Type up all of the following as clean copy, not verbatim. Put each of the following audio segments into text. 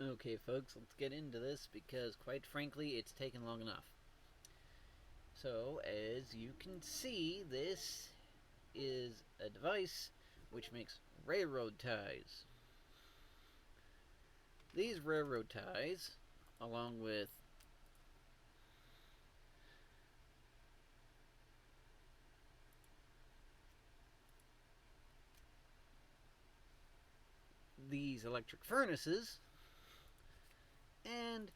Okay, folks, let's get into this because, quite frankly, it's taken long enough. So, as you can see, this is a device which makes railroad ties. These railroad ties, along with these electric furnaces, and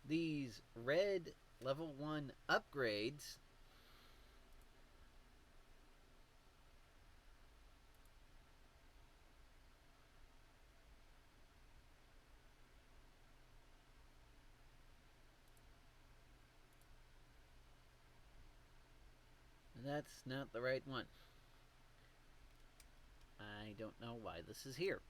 these red level 1 upgrades, that's not the right one. I don't know why this is here.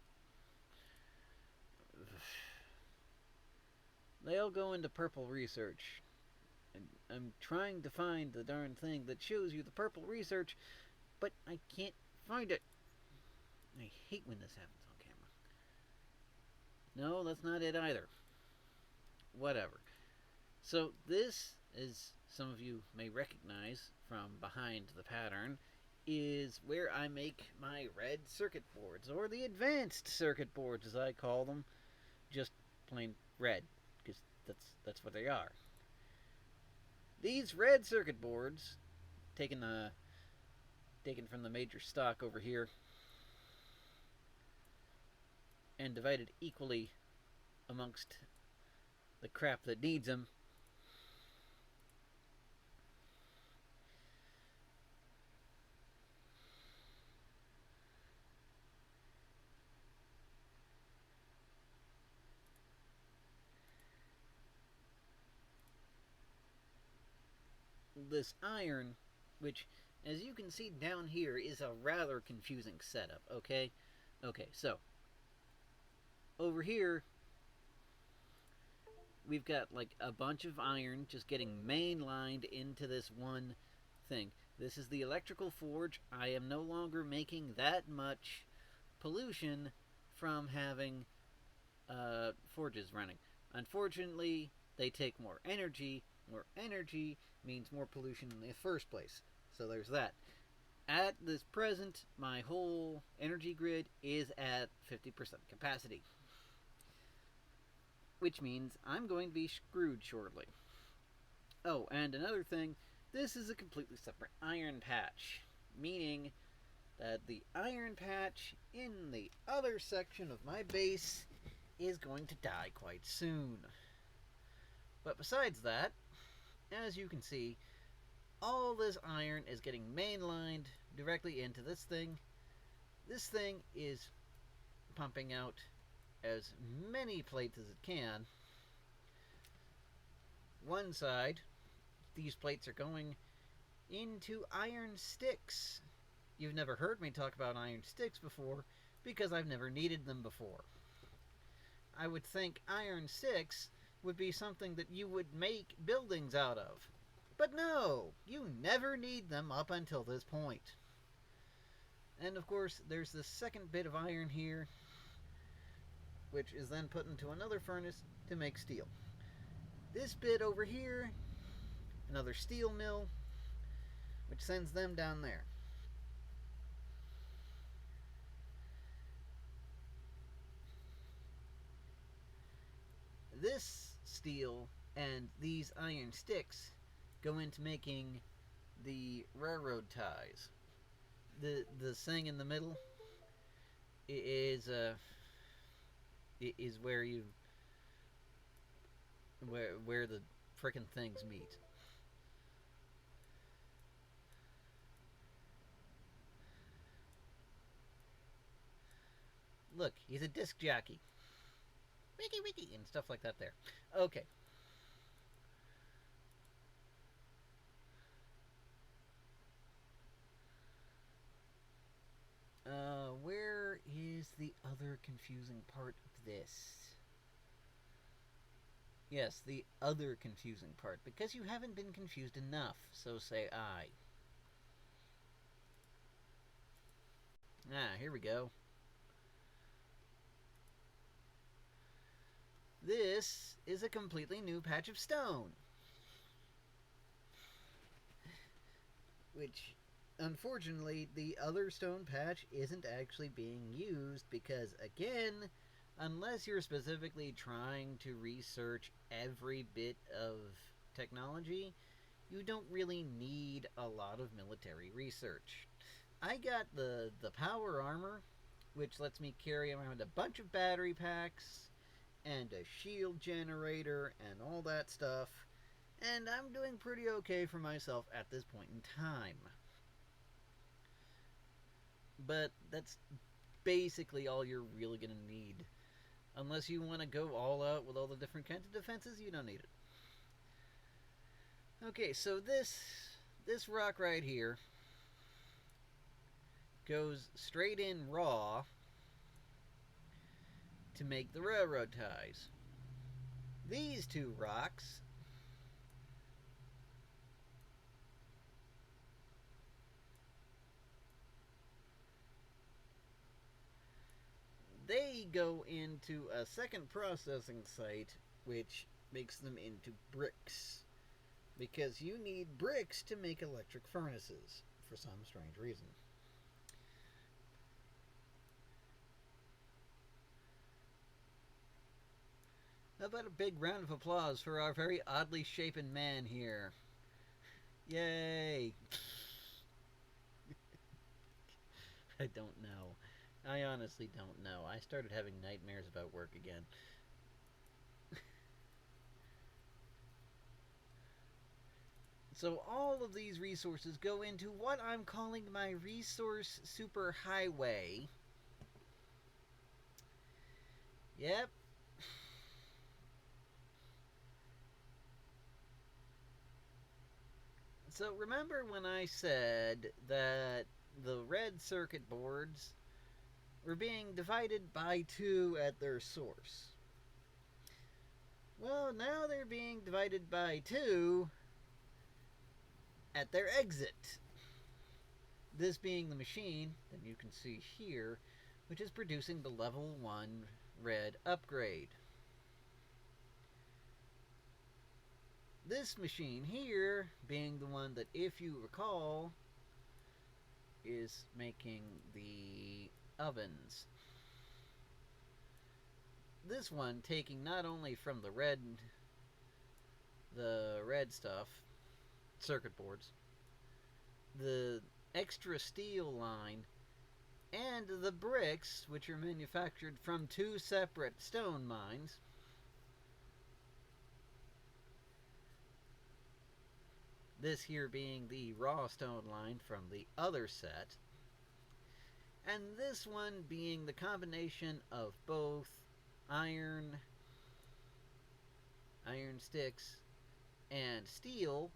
They all go into purple research. I'm trying to find the darn thing that shows you the purple research, but I can't find it. I hate when this happens on camera. No, that's not it either. Whatever. So this, as some of you may recognize from behind the pattern, is where I make my red circuit boards, or the advanced circuit boards as I call them, just plain red, because that's what they are. These red circuit boards, taken from the major stock over here, and divided equally amongst the crap that needs them. This iron, which, as you can see down here, is a rather confusing setup, okay? Okay, so, over here, we've got like a bunch of iron just getting mainlined into this one thing. This is the electrical forge. I am no longer making that much pollution from having forges running. Unfortunately, they take more energy. More energy means more pollution in the first place. So there's that. At this present, my whole energy grid is at 50% capacity, which means I'm going to be screwed shortly. Oh, and another thing, this is a completely separate iron patch, meaning that the iron patch in the other section of my base is going to die quite soon. But besides that, as you can see, all this iron is getting mainlined directly into this thing. This thing is pumping out as many plates as it can. One side, these plates are going into iron sticks. You've never heard me talk about iron sticks before because I've never needed them before. I would think iron sticks would be something that you would make buildings out of. But no, you never need them up until this point. And of course, there's this second bit of iron here, which is then put into another furnace to make steel. This bit over here, another steel mill, which sends them down there. This steel and these iron sticks go into making the railroad ties. The thing in the middle is where you where the frickin' things meet. Look, he's a disc jockey. Wiki wiki and stuff like that there. Okay. Where is the other confusing part of this? Yes, the other confusing part, because you haven't been confused enough, so say I. here we go. This is a completely new patch of stone. Which, unfortunately, the other stone patch isn't actually being used because, again, unless you're specifically trying to research every bit of technology, you don't really need a lot of military research. I got the power armor, which lets me carry around a bunch of battery packs and a shield generator and all that stuff, and I'm doing pretty okay for myself at this point in time. But that's basically all you're really going to need. Unless you want to go all out with all the different kinds of defenses, you don't need it. Okay, so this rock right here goes straight in raw to make the railroad ties. These two rocks they go into a second processing site which makes them into bricks. Because you need bricks to make electric furnaces for some strange reason. How about a big round of applause for our very oddly shapen man here? Yay! I don't know. I honestly don't know. I started having nightmares about work again. So all of these resources go into what I'm calling my resource superhighway. Yep. So remember when I said that the red circuit boards were being divided by 2 at their source? Well, now they're being divided by 2 at their exit. This being the machine that you can see here, which is producing the level 1 red upgrade. This machine here being the one that, if you recall, is making the ovens. This one taking not only from the red stuff, circuit boards, the extra steel line, and the bricks, which are manufactured from 2 separate stone mines. This here being the raw stone line from the other set. And this one being the combination of both iron sticks, and steel,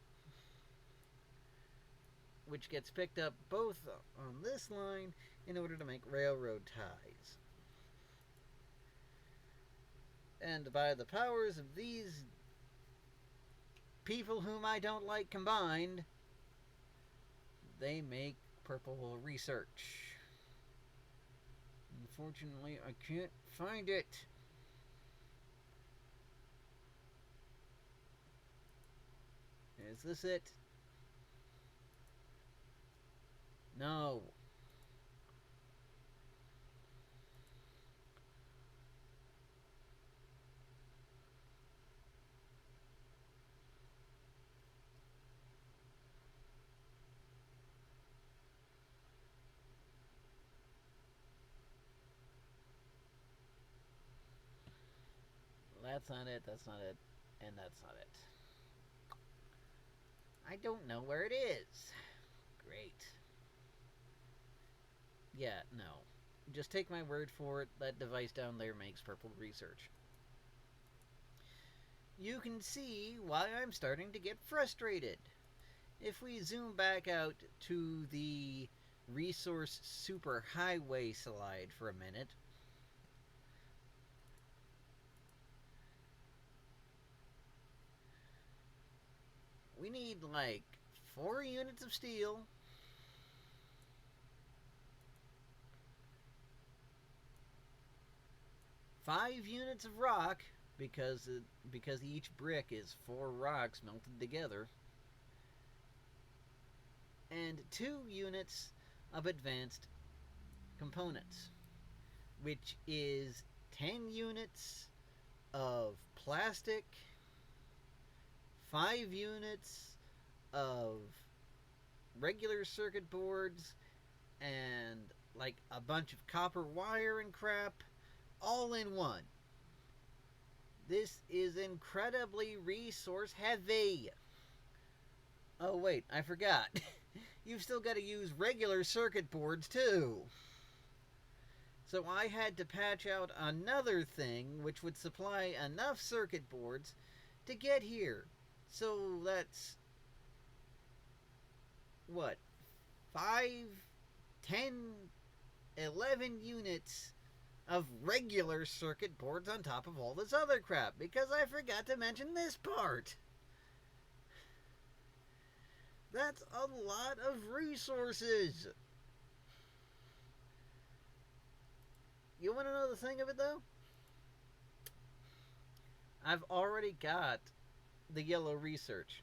which gets picked up both on this line in order to make railroad ties. And by the powers of these people whom I don't like combined, they make purple research. Unfortunately, I can't find it. Is this it? No. That's not it, that's not it, and that's not it. I don't know where it is. Great. Yeah, no. Just take my word for it, that device down there makes purple research. You can see why I'm starting to get frustrated. If we zoom back out to the resource superhighway slide for a minute, we need like 4 units of steel, 5 units of rock, because each brick is 4 rocks melted together, and 2 units of advanced components, which is 10 units of plastic, 5 units of regular circuit boards, and like a bunch of copper wire and crap, all in one. This is incredibly resource heavy. Oh wait, I forgot. You've still got to use regular circuit boards too. So I had to patch out another thing which would supply enough circuit boards to get here. So that's what? 5, 10, 11 units of regular circuit boards on top of all this other crap, because I forgot to mention this part. That's a lot of resources. You want to know the thing of it, though? I've already got the yellow research.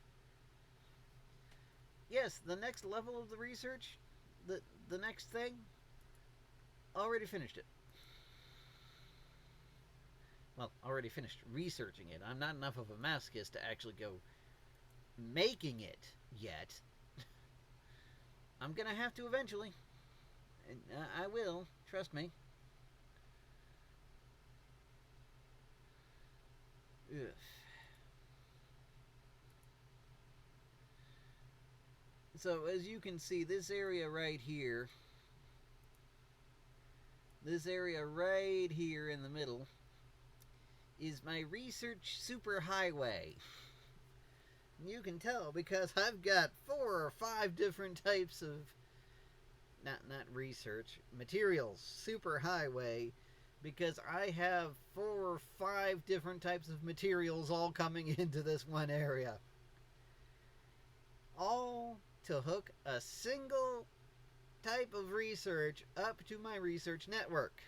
Yes, the next level of the research, the next thing, already finished it. Well, already finished researching it. I'm not enough of a masochist to actually go making it yet. I'm gonna have to eventually. And I will, trust me. Ugh. So, as you can see, this area right here in the middle, is my research superhighway. You can tell because I've got 4 or 5 different types of not research materials superhighway, because I have 4 or 5 different types of materials all coming into this one area, all to hook a single type of research up to my research network.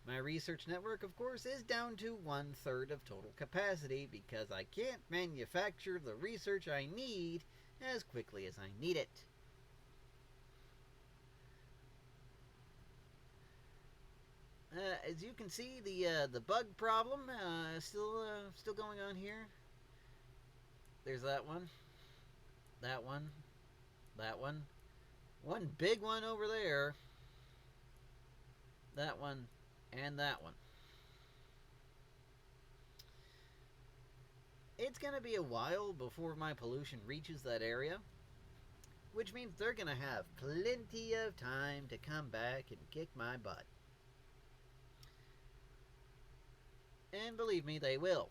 My research network, of course, is down to 1/3 of total capacity because I can't manufacture the research I need as quickly as I need it. As you can see, the bug problem still going on here. There's that one, that one, that one big one over there, that one, and that one. It's going to be a while before my pollution reaches that area, which means they're going to have plenty of time to come back and kick my butt. And believe me, they will.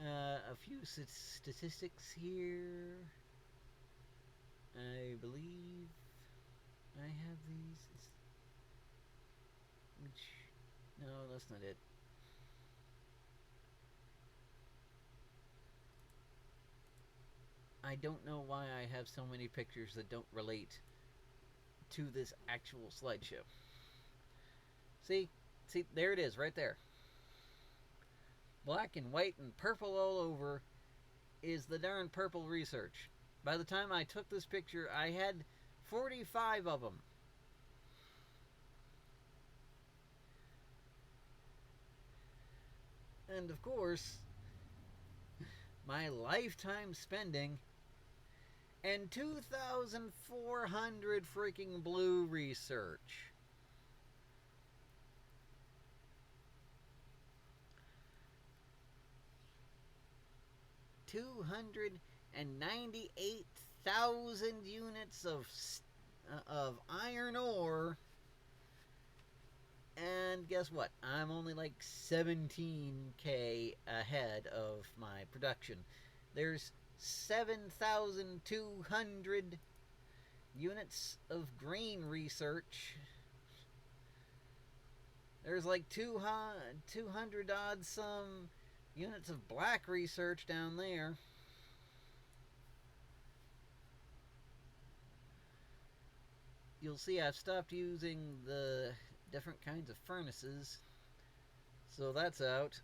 A few statistics here. I believe I have these. No, that's not it. I don't know why I have so many pictures that don't relate to this actual slideshow. See, there it is, right there. Black and white and purple all over is the darn purple research. By the time I took this picture, I had 45 of them. And of course, my lifetime spending and 2,400 freaking blue research. $298,000 units of iron ore, and guess what? I'm only like 17K ahead of my production. There's 7,200 units of green research. There's like 200 odd some units of black research down there. you'll see I've stopped using the different kinds of furnaces. So that's out.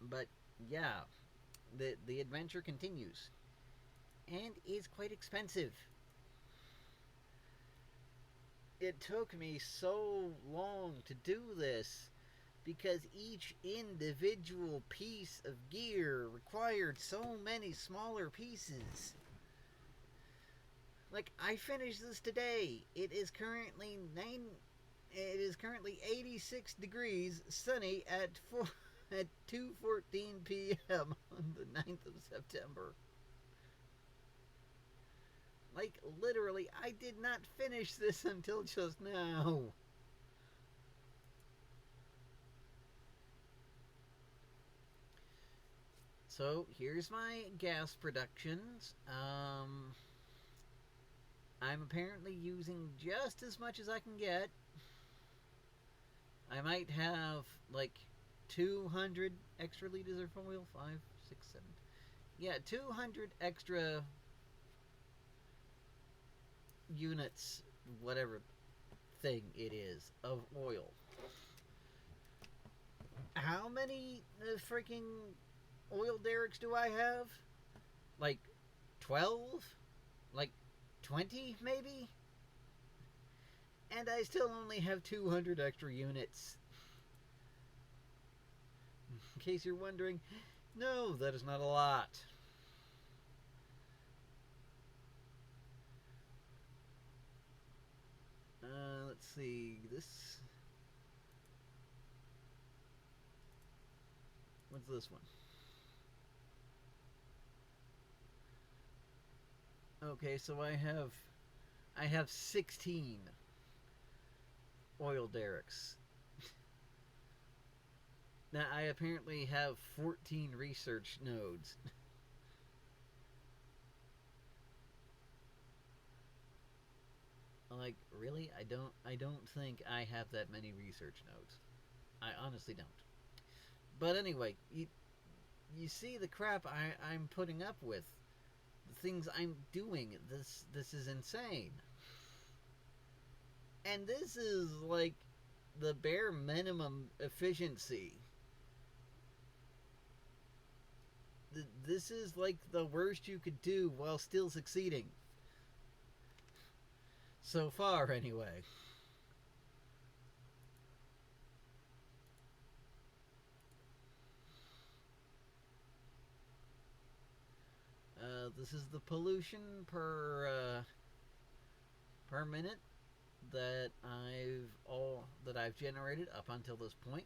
But yeah, the adventure continues and is quite expensive. It took me so long to do this because each individual piece of gear required so many smaller pieces. Like, I finished this today. It is currently 86 degrees, sunny at 2:14 p.m. on the 9th of September. Like, literally, I did not finish this until just now. So, here's my gas productions. I'm apparently using just as much as I can get. I might have like 200 extra liters of oil. 5, 6, 7. Yeah, 200 extra units, whatever thing it is, of oil. How many freaking oil derricks do I have? Like 12? Like 20, maybe? And I still only have 200 extra units. In case you're wondering, no, that is not a lot. Let's see, this... What's this one? Okay, so I have 16 oil derricks. Now, I apparently have 14 research nodes. Like, really? I don't think I have that many research nodes. I honestly don't. But anyway, you see the crap I'm putting up with. The things I'm doing. This is insane. And this is like the bare minimum efficiency. This is like the worst you could do while still succeeding. So far, anyway. This is the pollution per minute that I've generated up until this point.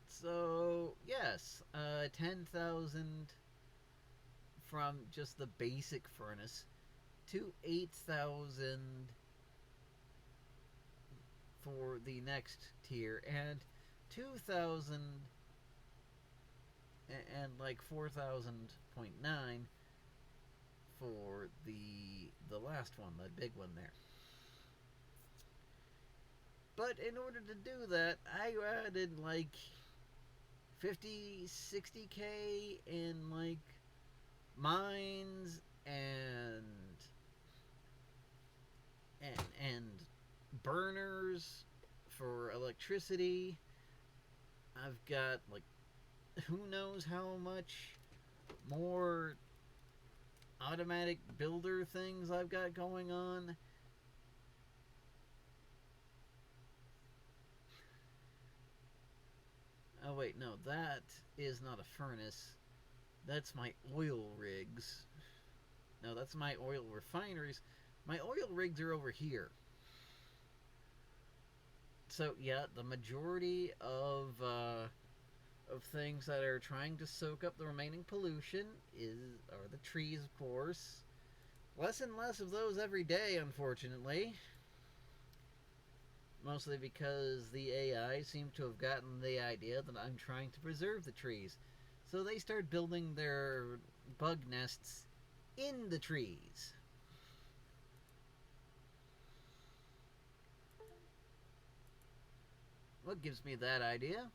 So yes, 10,000 from just the basic furnace to 8,000 for the next tier, and 2,000 and like 4,000.9 for the last one, the big one there. But in order to do that, I added like 50, 60k in like mines and burners for electricity. I've got like who knows how much more automatic builder things I've got going on. Oh wait, no, that is not a furnace. That's my oil rigs. No, that's my oil refineries. My oil rigs are over here. So yeah, the majority of things that are trying to soak up the remaining pollution are the trees, of course. Less and less of those every day, unfortunately. Mostly because the AI seem to have gotten the idea that I'm trying to preserve the trees. So they start building their bug nests in the trees. What gives me that idea?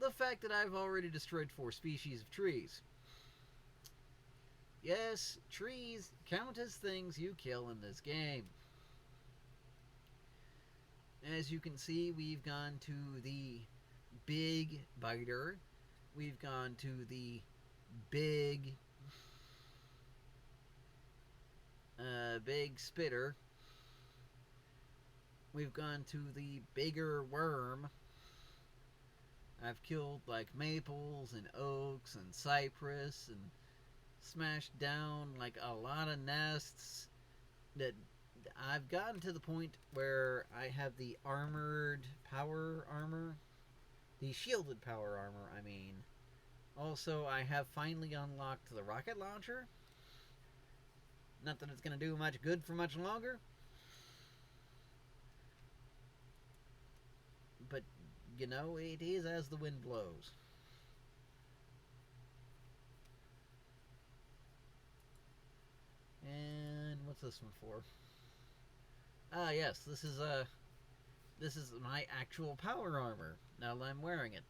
The fact that I've already destroyed 4 species of trees. Yes, trees count as things you kill in this game. As you can see, we've gone to the big biter. We've gone to the big spitter. We've gone to the bigger worm. I've killed like maples and oaks and cypress and smashed down like a lot of nests. That I've gotten to the point where I have the armored power armor, the shielded power armor, I mean. Also, I have finally unlocked the rocket launcher. Not that it's going to do much good for much longer, but you know, it is as the wind blows. And what's this one for? Ah, yes, this is my actual power armor. Now that I'm wearing it.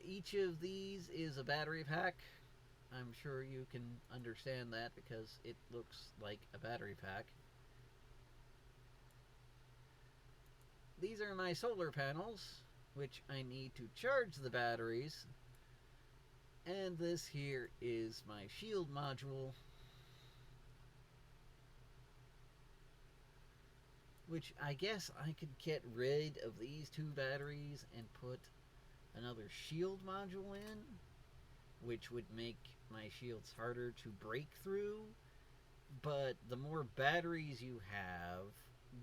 Each of these is a battery pack. I'm sure you can understand that because it looks like a battery pack. These are my solar panels, which I need to charge the batteries. And this here is my shield module, which I guess I could get rid of these 2 batteries and put another shield module in, which would make my shields harder to break through. But the more batteries you have,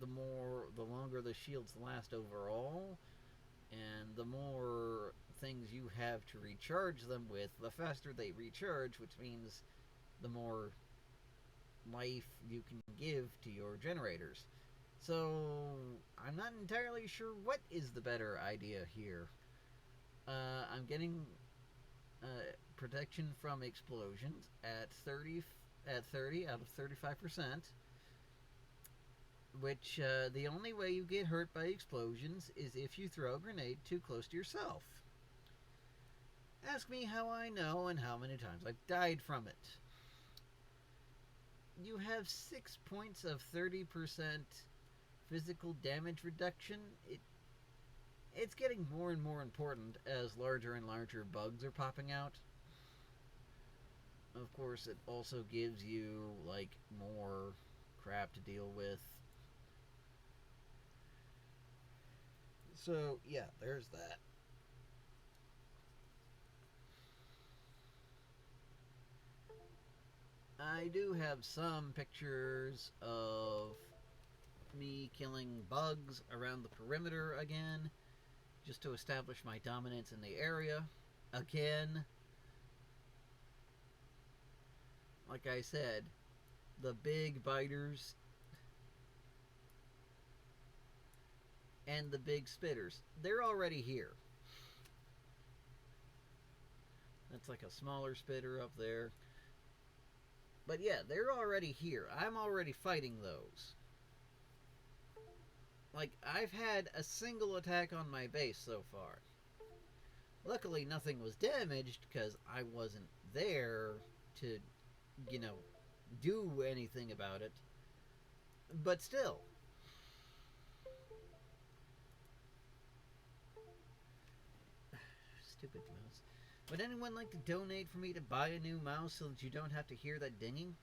the longer the shields last overall, and the more things you have to recharge them with, the faster they recharge, which means the more life you can give to your generators. So I'm not entirely sure what is the better idea here. I'm getting protection from explosions at 30 out of 35%, which the only way you get hurt by explosions is if you throw a grenade too close to yourself. Ask me how I know and how many times I've died from it. You have 6 points of 30% physical damage reduction. It's getting more and more important as larger and larger bugs are popping out. Of course, it also gives you, like, more crap to deal with. So, yeah, there's that. I do have some pictures of me killing bugs around the perimeter again, just to establish my dominance in the area again. Like I said, the big biters and the big spitters, they're already here. That's like a smaller spitter up there. But yeah, they're already here. I'm already fighting those. Like, I've had a single attack on my base so far. Luckily, nothing was damaged because I wasn't there to, you know, do anything about it. But still. Stupid mouse. Would anyone like to donate for me to buy a new mouse so that you don't have to hear that dinging?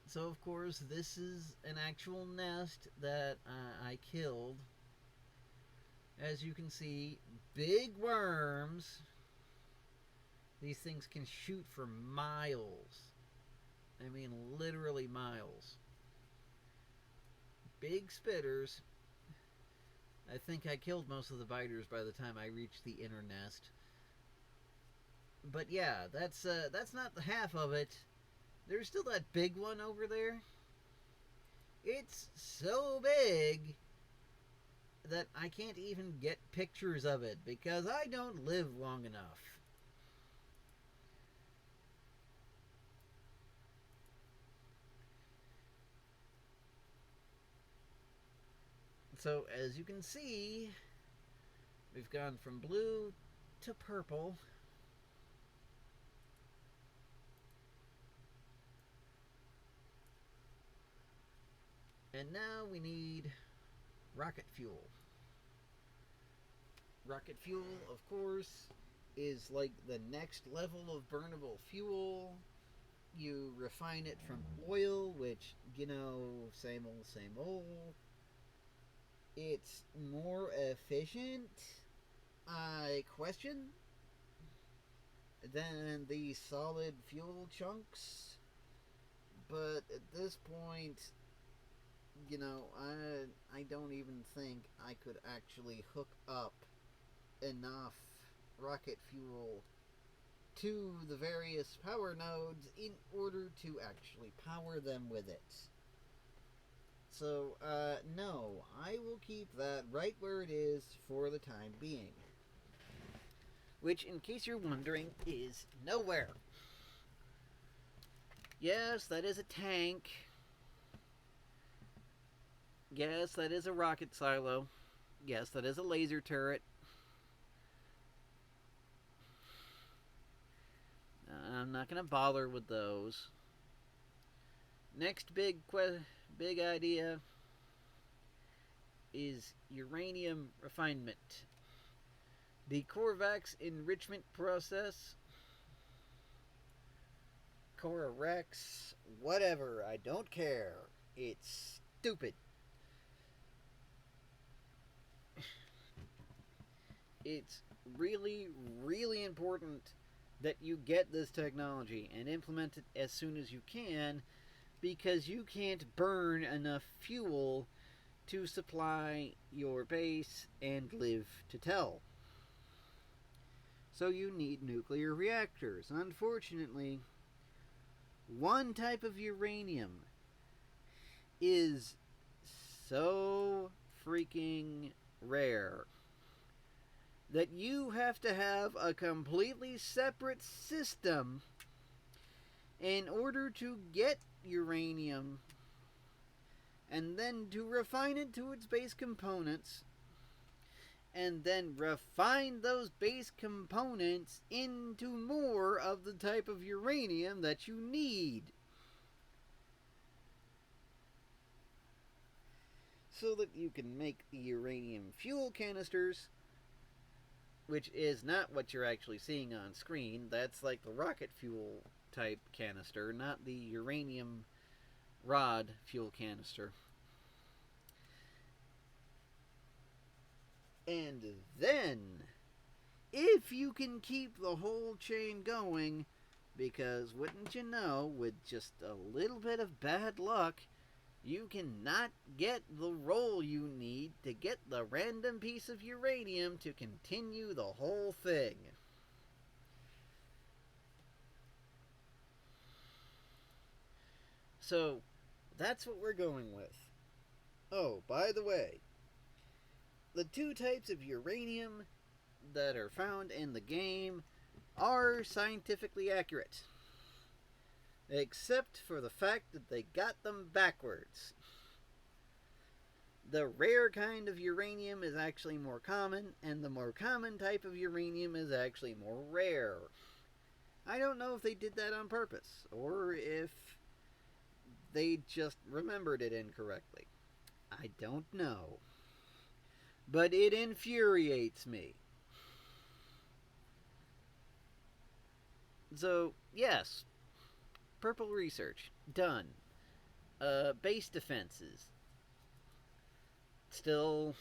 So, of course, this is an actual nest that I killed. As you can see, big worms. These things can shoot for miles. I mean, literally miles. Big spitters. I think I killed most of the biters by the time I reached the inner nest. But yeah, that's not the half of it. There's still that big one over there. It's so big that I can't even get pictures of it because I don't live long enough. So, as you can see, we've gone from blue to purple. And now we need rocket fuel. Rocket fuel, of course, is like the next level of burnable fuel. You refine it from oil, which, same old, same old. It's more efficient, I question, than the solid fuel chunks. But at this point, I don't even think I could actually hook up enough rocket fuel to the various power nodes in order to actually power them with it. So, no, I will keep that right where it is for the time being. Which, in case you're wondering, is nowhere. Yes, that is a tank. Yes, that is a rocket silo. Yes, that is a laser turret. I'm not going to bother with those. Next big idea is uranium refinement. The Korvax enrichment process. Corarex, whatever, I don't care. It's stupid. It's really, really important that you get this technology and implement it as soon as you can, because you can't burn enough fuel to supply your base and live to tell. So you need nuclear reactors. Unfortunately, one type of uranium is so freaking rare that you have to have a completely separate system in order to get uranium and then to refine it to its base components and then refine those base components into more of the type of uranium that you need, so that you can make the uranium fuel canisters, which is not what you're actually seeing on screen. That's like the rocket fuel type canister, not the uranium rod fuel canister. And then, if you can keep the whole chain going, because wouldn't you know, with just a little bit of bad luck, you cannot get the roll you need to get the random piece of uranium to continue the whole thing. So, that's what we're going with. Oh, by the way, the two types of uranium that are found in the game are scientifically accurate, except for the fact that they got them backwards. The rare kind of uranium is actually more common, and the more common type of uranium is actually more rare. I don't know if they did that on purpose, or if they just remembered it incorrectly. I don't know. But it infuriates me. So, yes, purple research, done. Base defenses, still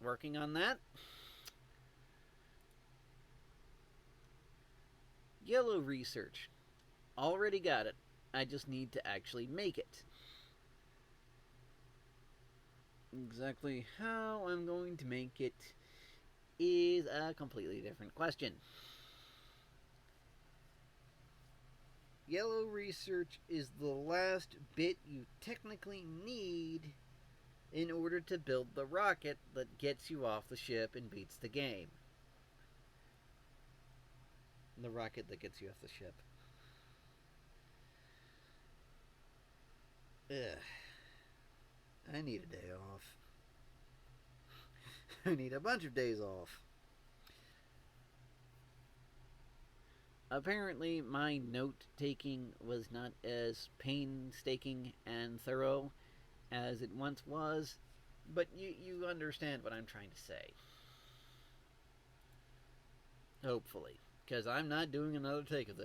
working on that. Yellow research, already got it. I just need to actually make it. Exactly how I'm going to make it is a completely different question. Yellow research is the last bit you technically need in order to build the rocket that gets you off the ship and beats the game. The rocket that gets you off the ship. Ugh. I need a day off. I need a bunch of days off. Apparently, my note taking was not as painstaking and thorough as it once was, but you understand what I'm trying to say. Hopefully. Because I'm not doing another take of this.